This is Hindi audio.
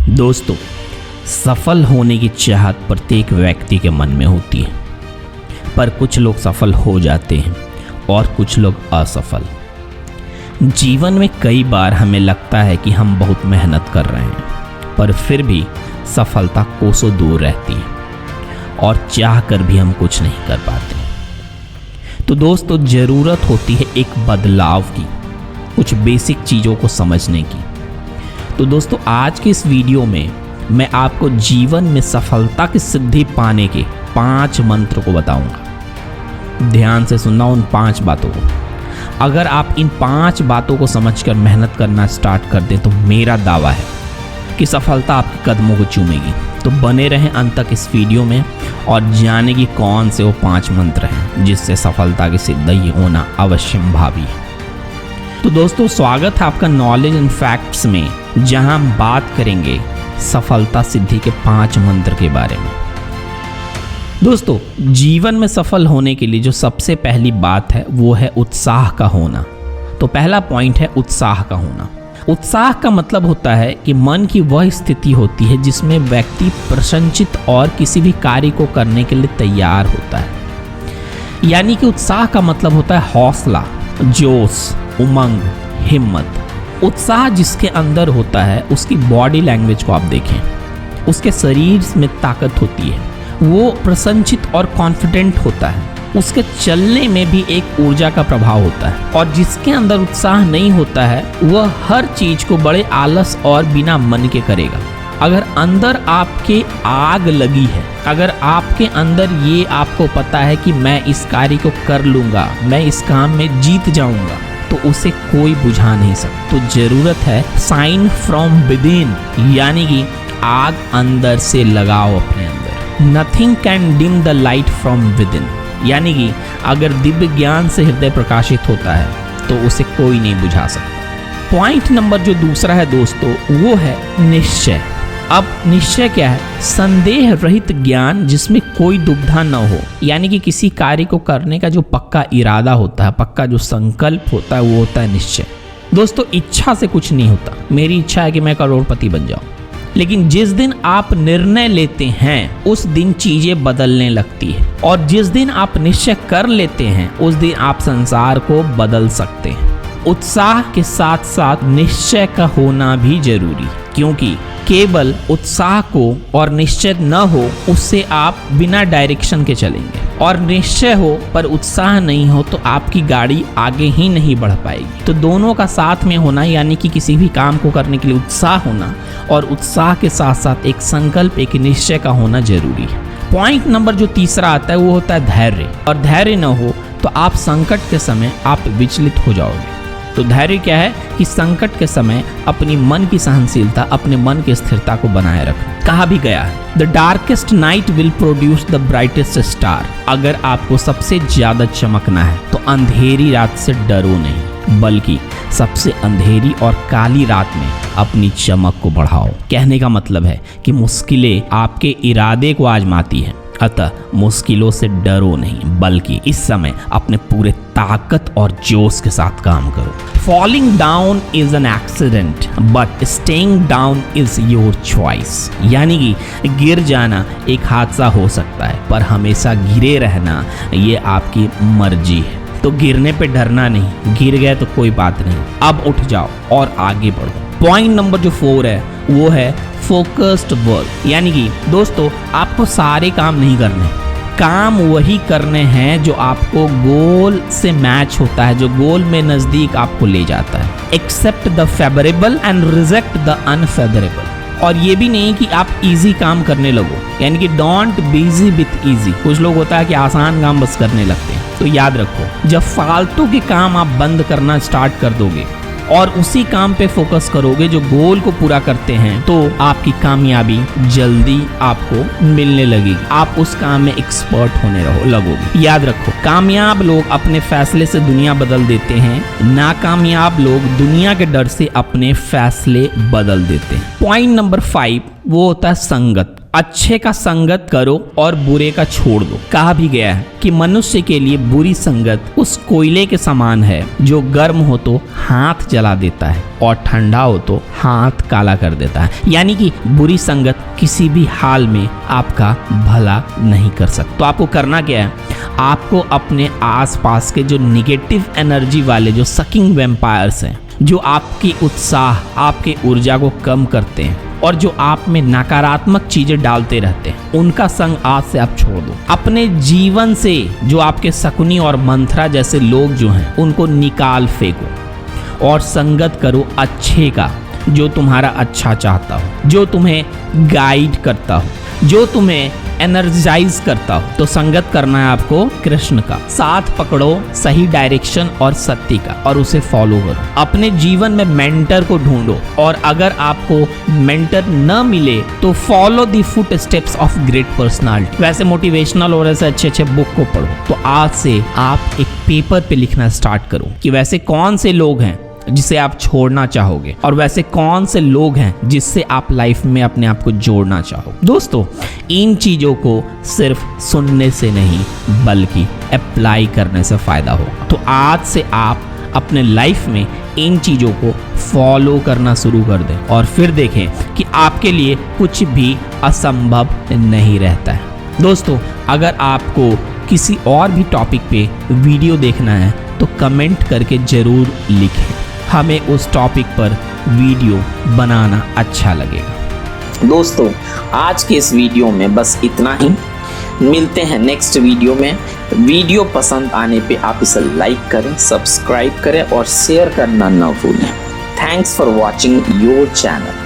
दोस्तों, सफल होने की चाहत प्रत्येक व्यक्ति के मन में होती है, पर कुछ लोग सफल हो जाते हैं और कुछ लोग असफल। जीवन में कई बार हमें लगता है कि हम बहुत मेहनत कर रहे हैं, पर फिर भी सफलता कोसों दूर रहती है और चाह कर भी हम कुछ नहीं कर पाते। तो दोस्तों, ज़रूरत होती है एक बदलाव की, कुछ बेसिक चीज़ों को समझने की। तो दोस्तों, आज के इस वीडियो में मैं आपको जीवन में सफलता की सिद्धि पाने के 5 मंत्र को बताऊंगा। ध्यान से सुनना उन 5 बातों को। अगर आप इन 5 बातों को समझकर मेहनत करना स्टार्ट कर दें तो मेरा दावा है कि सफलता आपके कदमों को चूमेगी। तो बने रहें अंत तक इस वीडियो में और जाने की कौन से वो 5 मंत्र हैं जिससे सफलता की सिद्धि होना अवश्यंभावी है। तो दोस्तों, स्वागत है आपका नॉलेज एंड फैक्ट्स में, जहां हम बात करेंगे सफलता सिद्धि के 5 मंत्र के बारे में। दोस्तों, जीवन में सफल होने के लिए जो सबसे पहली बात है वो है उत्साह का होना। तो पहला पॉइंट है उत्साह का होना। उत्साह का मतलब होता है कि मन की वह स्थिति होती है जिसमें व्यक्ति प्रसन्नचित्त और किसी भी कार्य को करने के लिए तैयार होता है। यानी कि उत्साह का मतलब होता है हौसला, जोश, उमंग, हिम्मत। उत्साह जिसके अंदर होता है उसकी बॉडी लैंग्वेज को आप देखें, उसके शरीर में ताकत होती है, वो प्रसन्नचित्त और कॉन्फिडेंट होता है, उसके चलने में भी एक ऊर्जा का प्रभाव होता है। और जिसके अंदर उत्साह नहीं होता है वह हर चीज को बड़े आलस और बिना मन के करेगा। अगर अंदर आपके आग लगी है, अगर आपके अंदर ये आपको पता है कि मैं इस कार्य को कर लूँगा, मैं इस काम में जीत जाऊँगा, तो उसे कोई बुझा नहीं सकता। तो जरूरत है साइन फ्रॉम विदिन, यानी कि आग अंदर से लगाओ अपने अंदर। Nothing can dim the light from within, यानी कि अगर दिव्य ज्ञान से हृदय प्रकाशित होता है तो उसे कोई नहीं बुझा सकता। पॉइंट नंबर जो दूसरा है दोस्तों, वो है निश्चय। अब निश्चय क्या है? संदेह रहित ज्ञान जिसमें कोई दुविधा न हो, यानी कि किसी कार्य को करने का जो पक्का इरादा होता है, पक्का जो संकल्प होता है, वो होता है निश्चय। दोस्तों, इच्छा से कुछ नहीं होता। मेरी इच्छा है कि मैं करोड़पति बन जाऊं, लेकिन जिस दिन आप निर्णय लेते हैं उस दिन चीजें बदलने लगती है, और जिस दिन आप निश्चय कर लेते हैं उस दिन आप संसार को बदल सकते हैं। उत्साह के साथ साथ निश्चय का होना भी जरूरी है, क्योंकि केवल उत्साह को और निश्चय न हो उससे आप बिना डायरेक्शन के चलेंगे, और निश्चय हो पर उत्साह नहीं हो तो आपकी गाड़ी आगे ही नहीं बढ़ पाएगी। तो दोनों का साथ में होना, यानी कि किसी भी काम को करने के लिए उत्साह होना और उत्साह के साथ साथ एक संकल्प, एक निश्चय का होना जरूरी है। पॉइंट नंबर जो तीसरा आता है वो होता है धैर्य। और धैर्य न हो तो आप संकट के समय आप विचलित हो जाओगे। तो धैर्य क्या है कि संकट के समय अपनी मन की सहनशीलता, अपने मन की स्थिरता को बनाए रखना। कहा भी गया है, the darkest night will produce the brightest star. अगर आपको सबसे ज्यादा चमकना है तो अंधेरी रात से डरो नहीं, बल्कि सबसे अंधेरी और काली रात में अपनी चमक को बढ़ाओ। कहने का मतलब है कि मुश्किलें आपके इरादे को आजमाती हैं, अतः मुश्किलों से डरो नहीं, बल्कि इस समय अपने पूरे ताकत और जोश के साथ काम करो। Falling down is an accident but staying down is your choice. यानी कि गिर जाना एक हादसा हो सकता है, पर हमेशा गिरे रहना ये आपकी मर्जी है। तो गिरने पे डरना नहीं, गिर गए तो कोई बात नहीं, अब उठ जाओ और आगे बढ़ो। पॉइंट नंबर जो 4 है वो है फोकस्ड वर्क। यानी कि दोस्तों, आपको सारे काम नहीं करने, काम वही करने हैं जो आपको गोल से मैच होता है, जो गोल में नजदीक आपको ले जाता है। Accept the favourable and reject the unfavourable. और ये भी नहीं कि आप इजी काम करने लगो, यानी कि डोंट बिजी विथ इजी। कुछ लोग होता है कि आसान काम बस करने लगते हैं। तो याद रखो, जब फालतू के काम आप बंद करना स्टार्ट कर दोगे और उसी काम पे फोकस करोगे जो गोल को पूरा करते हैं, तो आपकी कामयाबी जल्दी आपको मिलने लगेगी। आप उस काम में एक्सपर्ट होने लगोगे। याद रखो, कामयाब लोग अपने फैसले से दुनिया बदल देते हैं, नाकामयाब लोग दुनिया के डर से अपने फैसले बदल देते हैं। पॉइंट नंबर 5 वो होता है संगत। अच्छे का संगत करो और बुरे का छोड़ दो। कहा भी गया है कि मनुष्य के लिए बुरी संगत उस कोयले के समान है जो गर्म हो तो हाथ जला देता है और ठंडा हो तो हाथ काला कर देता है। यानी कि बुरी संगत किसी भी हाल में आपका भला नहीं कर सकती। तो आपको करना क्या है, आपको अपने आसपास के जो निगेटिव एनर्जी वाले जो सकिंग वैम्पायर्स हैं, जो आपकी उत्साह, आपके ऊर्जा को कम करते हैं और जो आप में नकारात्मक चीजें डालते रहते हैं, उनका संग आज से आप छोड़ दो। अपने जीवन से जो आपके शकुनी और मंथरा जैसे लोग जो हैं उनको निकाल फेंको और संगत करो अच्छे का, जो तुम्हारा अच्छा चाहता हो, जो तुम्हें गाइड करता हो, जो तुम्हें एनर्जाइज करता हो। तो संगत करना है आपको कृष्ण का। साथ पकड़ो सही डायरेक्शन और सत्य का और उसे फॉलो करो। अपने जीवन में मेंटर को ढूंढो और अगर आपको मेंटर न मिले तो follow the foot steps of great personality. वैसे मोटिवेशनल और ऐसे अच्छे अच्छे बुक को पढ़ो। तो आज से आप एक पेपर पे लिखना स्टार्ट करो कि वैसे कौन से लोग हैं जिसे आप छोड़ना चाहोगे और वैसे कौन से लोग हैं जिससे आप लाइफ में अपने आप को जोड़ना चाहोगे। दोस्तों, इन चीज़ों को सिर्फ सुनने से नहीं बल्कि अप्लाई करने से फ़ायदा होगा। तो आज से आप अपने लाइफ में इन चीज़ों को फॉलो करना शुरू कर दें और फिर देखें कि आपके लिए कुछ भी असंभव नहीं रहता है। दोस्तों, अगर आपको किसी और भी टॉपिक पे वीडियो देखना है तो कमेंट करके ज़रूर लिखें, हमें उस टॉपिक पर वीडियो बनाना अच्छा लगेगा। दोस्तों, आज के इस वीडियो में बस इतना ही। मिलते हैं नेक्स्ट वीडियो में। वीडियो पसंद आने पे आप इसे लाइक करें, सब्सक्राइब करें और शेयर करना न भूलें। Thanks for watching your channel.